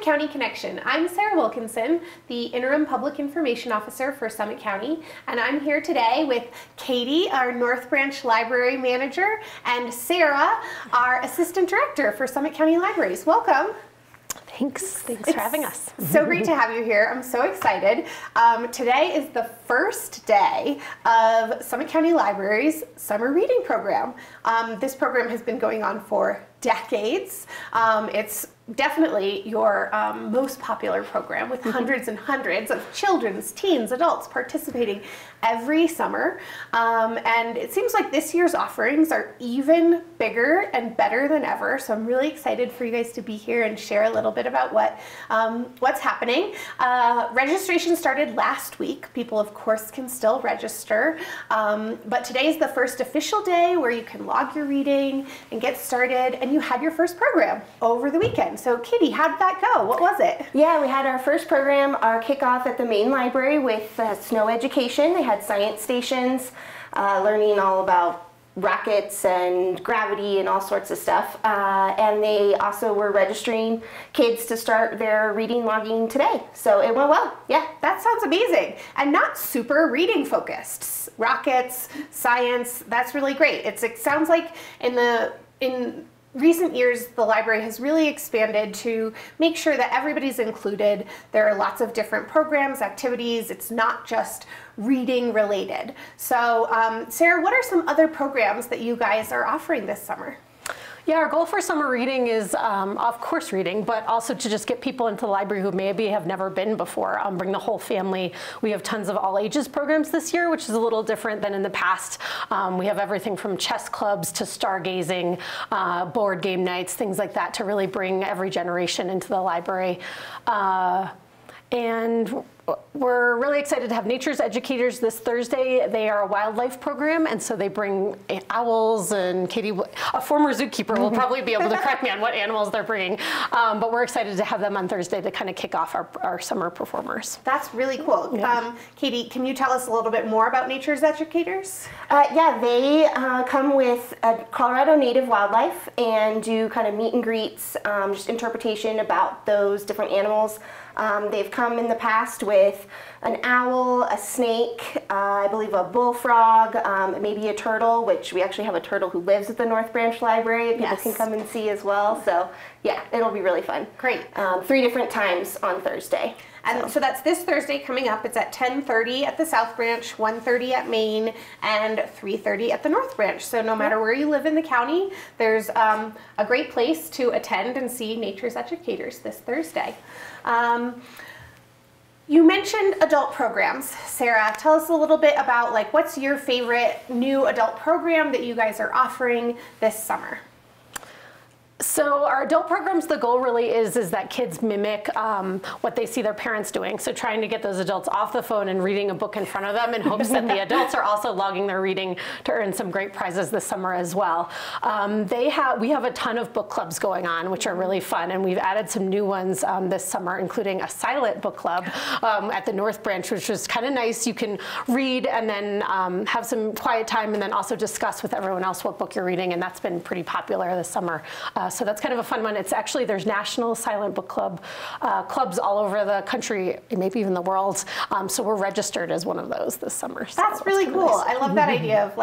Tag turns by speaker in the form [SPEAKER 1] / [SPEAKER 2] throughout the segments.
[SPEAKER 1] County Connection. I'm Sarah Wilkinson, the Interim Public Information Officer for Summit County, and I'm here today with Katie, our North Branch Library Manager, and Sarah, our Assistant Director for Summit County Libraries. Welcome.
[SPEAKER 2] Thanks for having us.
[SPEAKER 1] So great to have you here. I'm so excited. Today is the first day of Summit County Library's summer reading program. This program has been going on for decades. It's definitely your most popular program with hundreds and hundreds of children's, teens, adults participating every summer. And it seems like this year's offerings are even bigger and better than ever. So I'm really excited for you guys to be here and share a little bit about what's happening. Registration started last week. People, of course, can still register. But today is the first official day where you can log your reading and get started. And you had your first program over the weekend. So Katie, how did that go? What was it?
[SPEAKER 2] Yeah, we had our first program, our kickoff at the main library with snow education. They had science stations, learning all about rockets and gravity and all sorts of stuff. And they also were registering kids to start their reading logging today. So it went well, yeah.
[SPEAKER 1] That sounds amazing. And not super reading focused. Rockets, science, that's really great. It sounds like in recent years, the library has really expanded to make sure that everybody's included. There are lots of different programs, activities. It's not just reading related. So Sarah, what are some other programs that you guys are offering this summer?
[SPEAKER 3] Yeah, our goal for summer reading is, of course, reading, but also to just get people into the library who maybe have never been before, bring the whole family. We have tons of all ages programs this year, which is a little different than in the past. We have everything from chess clubs to stargazing, board game nights, things like that, to really bring every generation into the library. And we're really excited to have Nature's Educators this Thursday. They are a wildlife program, and so they bring owls, and Katie, a former zookeeper, will probably be able to correct me on what animals they're bringing. But we're excited to have them on Thursday to kind of kick off our summer performers.
[SPEAKER 1] That's really cool. Yeah. Katie, can you tell us a little bit more about Nature's Educators?
[SPEAKER 2] Yeah, they come with Colorado native wildlife and do kind of meet and greets, just interpretation about those different animals. They've come in the past with an owl, a snake, I believe a bullfrog, maybe a turtle, which we actually have a turtle who lives at the North Branch Library. People can come and see as well. So yeah, it'll be really fun.
[SPEAKER 1] Great.
[SPEAKER 2] 3 different times on Thursday.
[SPEAKER 1] And so that's this Thursday coming up. It's at 10:30 at the South Branch, 1:30 at Main, and 3:30 at the North Branch. So no matter where you live in the county, there's a great place to attend and see Nature's Educators this Thursday. You mentioned adult programs. Sarah, tell us a little bit about what's your favorite new adult program that you guys are offering this summer?
[SPEAKER 3] So our adult programs, the goal really is that kids mimic what they see their parents doing. So trying to get those adults off the phone and reading a book in front of them in hopes that the adults are also logging their reading to earn some great prizes this summer as well. We have a ton of book clubs going on, which are really fun, and we've added some new ones this summer, including a silent book club at the North Branch, which was kind of nice. You can read and then have some quiet time and then also discuss with everyone else what book you're reading, and that's been pretty popular this summer. So that's kind of a fun one. It's actually, there's National Silent Book Club clubs all over the country, maybe even the world. So we're registered as one of those this summer. So
[SPEAKER 1] that's really cool. Nice. I love that idea of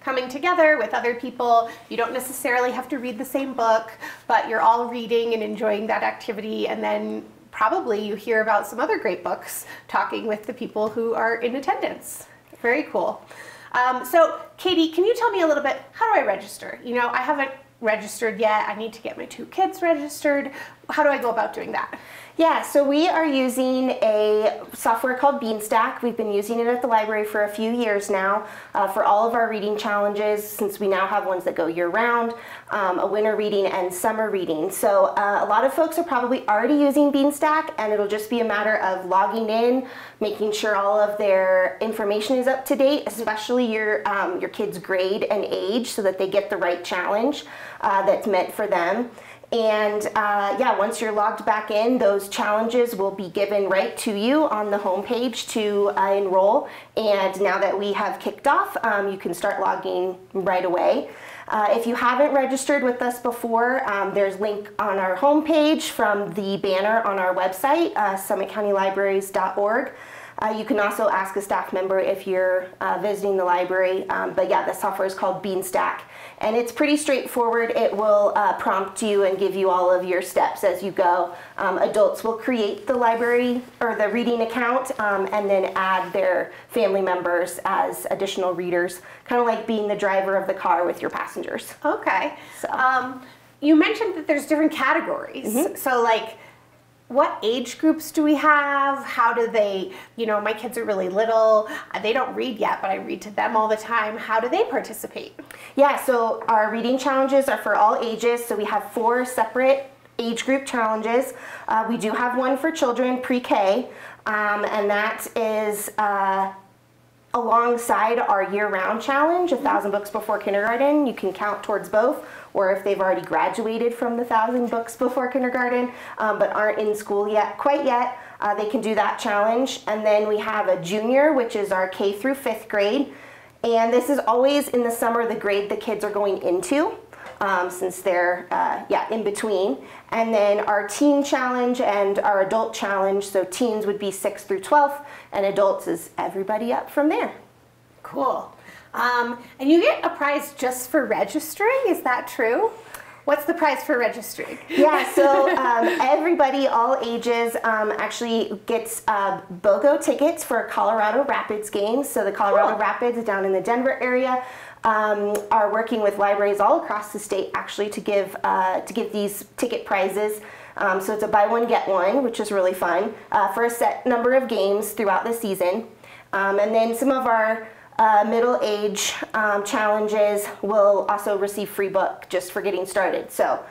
[SPEAKER 1] coming together with other people. You don't necessarily have to read the same book, but you're all reading and enjoying that activity, and then probably you hear about some other great books talking with the people who are in attendance. Very cool. So Katie, can you tell me a little bit, how do I register? I haven't registered yet. I need to get my 2 kids registered. How do I go about doing that?
[SPEAKER 2] Yeah, so we are using a software called Beanstack. We've been using it at the library for a few years now for all of our reading challenges, since we now have ones that go year-round, a winter reading and summer reading. So a lot of folks are probably already using Beanstack, and it'll just be a matter of logging in, making sure all of their information is up to date, especially your kids' grade and age, so that they get the right challenge that's meant for them. And yeah, once you're logged back in, those challenges will be given right to you on the homepage to enroll. And now that we have kicked off, you can start logging right away. If you haven't registered with us before, there's a link on our homepage from the banner on our website, summitcountylibraries.org. You can also ask a staff member if you're visiting the library, but yeah, the software is called Beanstack, and it's pretty straightforward. It will prompt you and give you all of your steps as you go. Adults will create the library or the reading account and then add their family members as additional readers, kind of like being the driver of the car with your passengers.
[SPEAKER 1] Okay.
[SPEAKER 2] So.
[SPEAKER 1] You mentioned that there's different categories. So like, what age groups do we have? How do they, my kids are really little. They don't read yet, but I read to them all the time. How do they participate?
[SPEAKER 2] Yeah, so our reading challenges are for all ages. So we have 4 separate age group challenges. We do have one for children pre-K, and that is alongside our year-round challenge, 1,000 books before kindergarten. You can count towards both, or if they've already graduated from the 1,000 books before kindergarten but aren't in school quite yet, they can do that challenge. And then we have a junior, which is our K through 5th grade, and this is always in the summer the grade the kids are going into, since they're in between. And then our teen challenge and our adult challenge, so teens would be 6th through 12th, and adults is everybody up from there.
[SPEAKER 1] Cool. And you get a prize just for registering, is that true? What's the prize for registering?
[SPEAKER 2] Yeah, so everybody, all ages, actually gets BOGO tickets for Colorado Rapids games. So the Colorado Rapids down in the Denver area are working with libraries all across the state actually to give these ticket prizes. So it's a buy one, get one, which is really fun, for a set number of games throughout the season. And then some of our middle age challenges will also receive free book just for getting started. So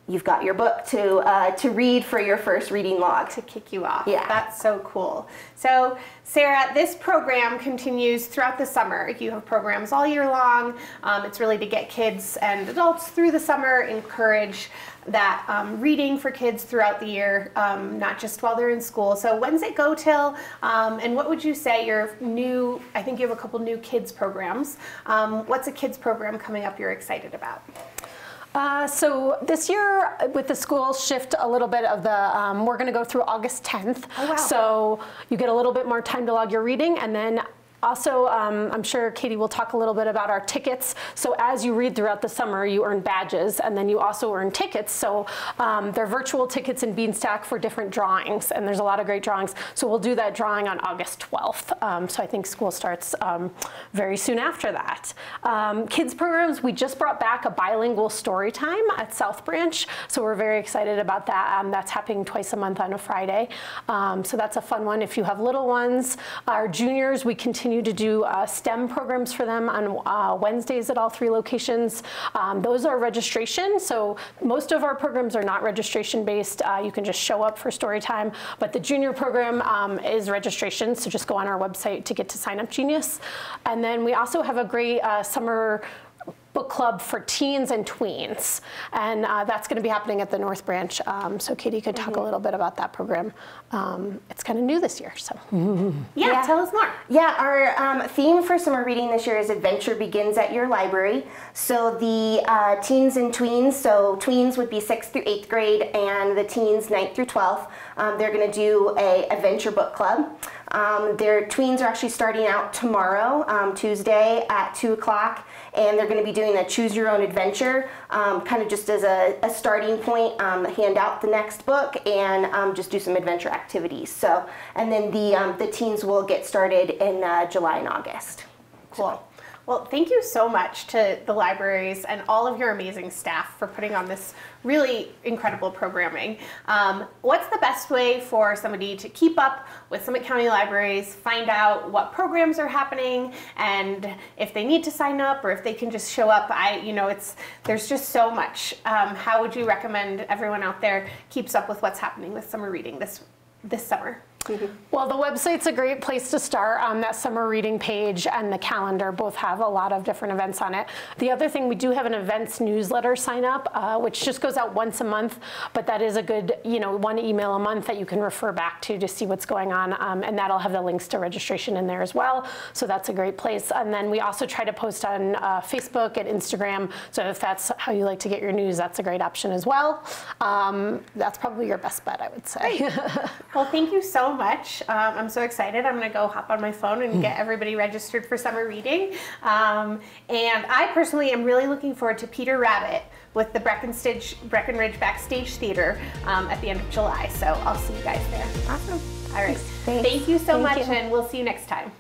[SPEAKER 2] you've got your book to read for your first reading log.
[SPEAKER 1] To kick you off.
[SPEAKER 2] Yeah.
[SPEAKER 1] That's so cool. So Sarah, this program continues throughout the summer. You have programs all year long. It's really to get kids and adults through the summer, encourage that reading for kids throughout the year, not just while they're in school. So when's it go till? And what would you say your new, I think you have a couple new kids programs. What's a kids program coming up you're excited about?
[SPEAKER 3] So this year, with the school shift a little bit of the, we're going to go through August 10th.
[SPEAKER 1] Oh, wow.
[SPEAKER 3] So you get a little bit more time to log your reading, and then also, I'm sure Katie will talk a little bit about our tickets. So as you read throughout the summer, you earn badges, and then you also earn tickets. So they're virtual tickets in Beanstack for different drawings, and there's a lot of great drawings. So we'll do that drawing on August 12th. So I think school starts very soon after that. Kids programs, we just brought back a bilingual story time at South Branch. So we're very excited about that. That's happening twice a month on a Friday. So that's a fun one if you have little ones. Our juniors, we continue to do STEM programs for them on Wednesdays at all 3 locations. Those are registration, so most of our programs are not registration based. You can just show up for story time, but the junior program is registration, so just go on our website to get to Sign Up Genius. And then we also have a great summer book club for teens and tweens, and that's going to be happening at the North Branch. So Katie could talk a little bit about that program. It's kind of new this year, so.
[SPEAKER 1] Yeah, tell us more.
[SPEAKER 2] Yeah, our theme for summer reading this year is Adventure Begins at Your Library. So the teens and tweens, so tweens would be 6th through 8th grade, and the teens 9th through 12th. They're going to do a adventure book club. Their tweens are actually starting out tomorrow, Tuesday at 2 o'clock, and they're going to be doing a choose your own adventure, kind of just as a starting point, hand out the next book and just do some adventure activities. So, and then the teens will get started in July and August.
[SPEAKER 1] Cool. Well, thank you so much to the libraries and all of your amazing staff for putting on this really incredible programming. What's the best way for somebody to keep up with Summit County Libraries, find out what programs are happening, and if they need to sign up or if they can just show up? There's just so much. How would you recommend everyone out there keeps up with what's happening with summer reading this summer?
[SPEAKER 3] Well, the website's a great place to start. That summer reading page and the calendar both have a lot of different events on it. The other thing, we do have an events newsletter sign up, which just goes out once a month, but that is a good, one email a month that you can refer back to see what's going on, and that'll have the links to registration in there as well. So that's a great place. And then we also try to post on Facebook and Instagram. So if that's how you like to get your news, that's a great option as well. That's probably your best bet, I would say.
[SPEAKER 1] Well, thank you so much. I'm so excited. I'm going to go hop on my phone and get everybody registered for summer reading. And I personally am really looking forward to Peter Rabbit with the Breckenridge Backstage Theater at the end of July. So I'll see you guys there.
[SPEAKER 2] Awesome.
[SPEAKER 1] All right.
[SPEAKER 2] Thanks.
[SPEAKER 1] Thank you so
[SPEAKER 2] Thank
[SPEAKER 1] much,
[SPEAKER 2] you.
[SPEAKER 1] and we'll see you next time.